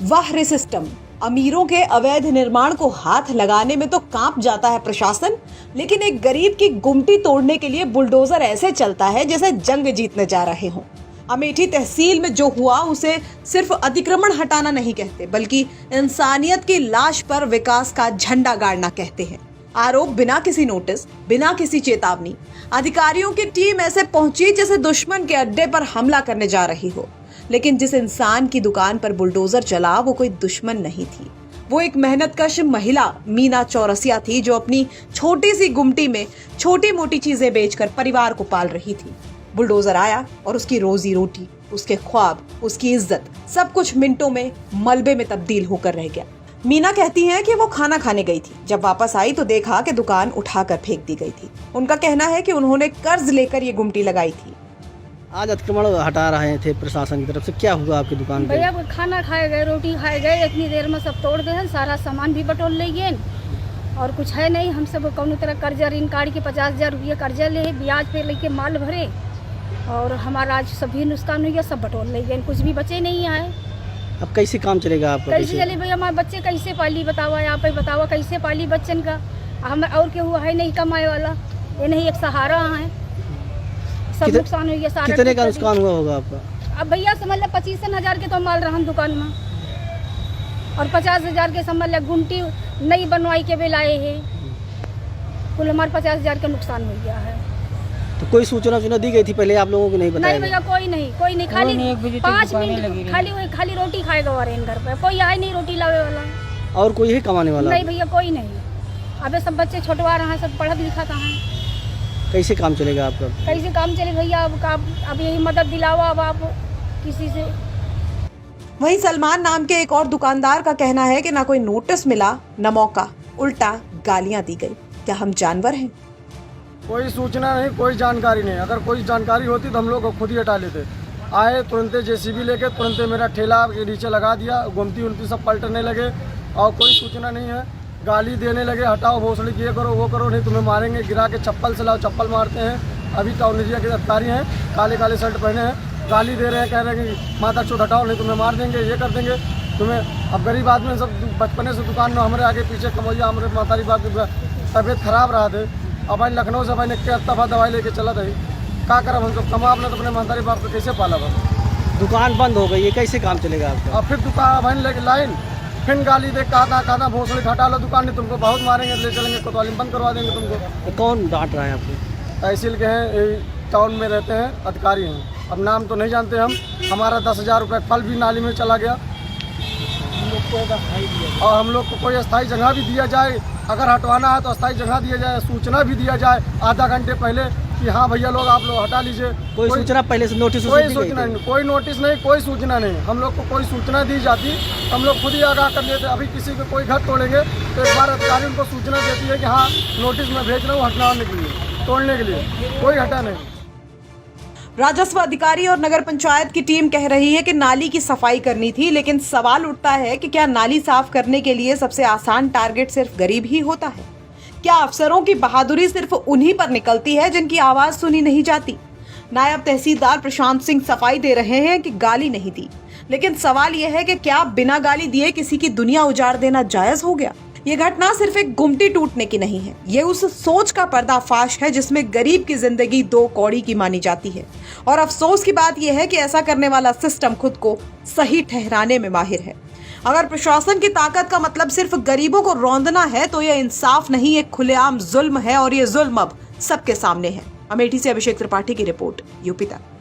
वाह रे सिस्टम, अमीरों के अवैध निर्माण को हाथ लगाने में तो कांप जाता है प्रशासन, लेकिन एक गरीब की गुमटी तोड़ने के लिए बुलडोजर ऐसे चलता है जैसे जंग जीतने जा रहे हों। अमेठी तहसील में जो हुआ उसे सिर्फ अतिक्रमण हटाना नहीं कहते, बल्कि इंसानियत की लाश पर विकास का झंडा गाड़ना कहते हैं। आरोप बिना किसी नोटिस, बिना किसी चेतावनी, अधिकारियों की टीम ऐसे पहुंची जैसे दुश्मन के अड्डे पर हमला करने जा रही हो। लेकिन जिस इंसान की दुकान पर बुलडोजर चला वो कोई दुश्मन नहीं थी, वो एक मेहनतकश महिला मीना चौरसिया थी, जो अपनी छोटी सी गुमटी में छोटी मोटी चीजें बेचकर परिवार को पाल रही थी। बुलडोजर आया और उसकी रोजी रोटी, उसके ख्वाब, उसकी इज्जत, सब कुछ मिनटों में मलबे में तब्दील होकर रह गया। मीना कहती हैं कि वो खाना खाने गई थी, जब वापस आई तो देखा कि दुकान उठाकर फेंक दी गई थी। उनका कहना है कि उन्होंने कर्ज लेकर ये गुमटी लगाई थी। आज अतिक्रमण हटा रहे थे प्रशासन की तरफ से, क्या हुआ आपकी दुकान पे? भैया खाना खाए गए, रोटी खाए गए, इतनी देर में सब तोड़ दे, सारा सामान भी बटोर ले गए और कुछ है नहीं। हम सब कौन तरह कर्जा ऋण काट के 50,000 रुपया कर्जा ले, ब्याज पे लेके माल भरे और हमारा आज सभी नुकसान हो गया, सब बटोर ले गए, कुछ भी बचे नहीं आए। अब कैसे काम चलेगा आपका? कैसे चले भैया, हमारे बच्चे कैसे पाली बतावा, यहाँ पे बतावा कैसे पाली बच्चन का। हम और क्या हुआ है नहीं कमाए वाला, ये नहीं एक सहारा है, सब नुकसान हो गया सारा। कितने का नुकसान हुआ होगा आपका? अब भैया समझ लो 25,000 के तो माल रहा दुकान में और 50,000 के समझ लो गुमटी नई बनवाई के बेलाए है, कुल हमारे 50,000 का नुकसान हो गया है। तो कोई सूचना दी गई थी पहले आप लोगों को? नहीं बताया? नहीं भैया कोई नहीं, खाली 5 मिनट खाली रोटी खाएगा और घर पे कोई आए नहीं रोटी लावे वाला। और कोई है कमाने वाला? नहीं भैया कोई नहीं। अबे सब बच्चे छोटवा रहा है, सब पढ़ा लिखा कहाँ है। कैसे काम चलेगा आपका? कैसे काम चले भैया, अब यही मदद दिलावा अब आप किसी से। वहीं सलमान नाम के एक और दुकानदार का कहना है कि ना कोई नोटिस मिला, न मौका, उल्टा गालियां दी गई। क्या हम जानवर हैं? कोई सूचना नहीं, कोई जानकारी नहीं। अगर कोई जानकारी होती तो हम लोग खुद ही हटा लेते। आए तुरंत जेसीबी लेके तुरंत मेरा ठेला के नीचे लगा दिया, गुमती उमती सब पलटने लगे और कोई सूचना नहीं है। गाली देने लगे, हटाओ भोसड़ी, ये करो वो करो, नहीं तुम्हें मारेंगे, गिरा के चप्पल से लाओ, चप्पल मारते हैं। अभी टाउन एरिया के अधिकारी हैं, काले काले शर्ट पहने हैं, गाली दे रहे हैं, कह रहे हैं कि माता चोट हटाओ नहीं तुम्हें मार देंगे, ये कर देंगे तुम्हें। अब गरीब आदमी सब बचपने से दुकान में हमारे आगे पीछे कमैया, हमारे मातारी बाप की तबीयत खराब रहा थे। अब भाई लखनऊ से भाई ने क्या दफा दवाई लेके चला था, क्या करब हम सब कमा अपने तो अपने मातारी बाप को कैसे पाला? दुकान बंद हो गई है, कैसे काम चलेगा आपका? अब फिर दुकान भाई लेके लाइन, फिर गाली दे, कहा भोसड़ी हटा लो दुकान, नहीं तुमको बहुत मारेंगे, ले चलेंगे कोतवाली बंद करवा देंगे तुमको। तो कौन डांट रहा है आपको? तहसील के हैं, टाउन में रहते हैं, अधिकारी हैं, अब नाम तो नहीं जानते हम। हमारा 10,000 रुपये फल भी नाली में चला गया और हम लोग को कोई अस्थायी जगह भी दिया जाए, अगर हटवाना है तो अस्थायी जगह दिया जाए, सूचना भी दिया जाए आधा घंटे पहले कि हाँ भैया लोग आप लोग हटा लीजिए। कोई सूचना पहले से नोटिस? कोई सूचना नहीं, कोई नोटिस नहीं, कोई सूचना नहीं। हम लोग को कोई सूचना दी जाती हम लोग खुद ही आगाह कर लेते। अभी किसी को कोई घर तोड़ेंगे तो एक बार अधिकारी उनको सूचना देती है कि हाँ नोटिस में भेज रहा हूँ हटवाने के लिए, तोड़ने के लिए, कोई हटा नहीं। राजस्व अधिकारी और नगर पंचायत की टीम कह रही है कि नाली की सफाई करनी थी, लेकिन सवाल उठता है कि क्या नाली साफ करने के लिए सबसे आसान टारगेट सिर्फ गरीब ही होता है? क्या अफसरों की बहादुरी सिर्फ उन्हीं पर निकलती है जिनकी आवाज सुनी नहीं जाती? नायब तहसीलदार प्रशांत सिंह सफाई दे रहे हैं कि गाली नहीं दी, लेकिन सवाल यह है कि क्या बिना गाली दिए किसी की दुनिया उजाड़ देना जायज हो गया? ये घटना सिर्फ एक गुमटी टूटने की नहीं है, ये उस सोच का पर्दाफाश है जिसमें गरीब की जिंदगी 2 कौड़ी की मानी जाती है। और अफसोस की बात यह है कि ऐसा करने वाला सिस्टम खुद को सही ठहराने में माहिर है। अगर प्रशासन की ताकत का मतलब सिर्फ गरीबों को रौंदना है तो यह इंसाफ नहीं, एक खुलेआम जुल्म है और ये जुल्म अब सबके सामने है। अमेठी से अभिषेक त्रिपाठी की रिपोर्ट, यूपी तक।